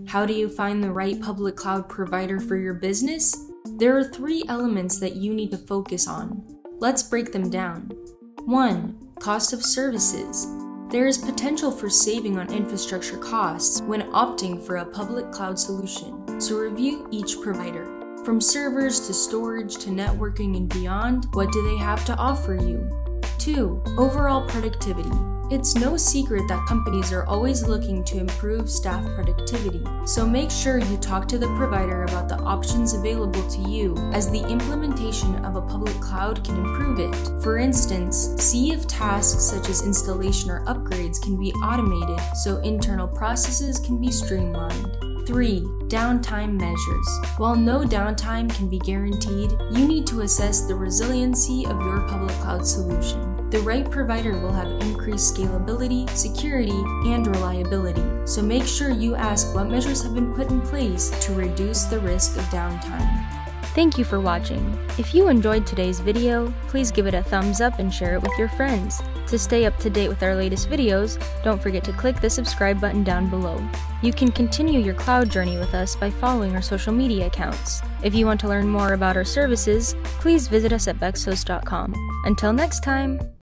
How do you find the right public cloud provider for your business? There are 3 elements that you need to focus on. Let's break them down. 1. Cost of services. There is potential for saving on infrastructure costs when opting for a public cloud solution, so review each provider. From servers to storage to networking and beyond, what do they have to offer you? 2. Overall productivity. It's no secret that companies are always looking to improve staff productivity, so make sure you talk to the provider about the options available to you, as the implementation of a public cloud can improve it. For instance, see if tasks such as installation or upgrades can be automated so internal processes can be streamlined. 3. Downtime measures. While no downtime can be guaranteed, you need to assess the resiliency of your public cloud solution. The right provider will have increased scalability, security, and reliability, so make sure you ask what measures have been put in place to reduce the risk of downtime. Thank you for watching. If you enjoyed today's video, please give it a thumbs up and share it with your friends. To stay up to date with our latest videos, don't forget to click the subscribe button down below. You can continue your cloud journey with us by following our social media accounts. If you want to learn more about our services, please visit us at VEXXHOST.com. Until next time!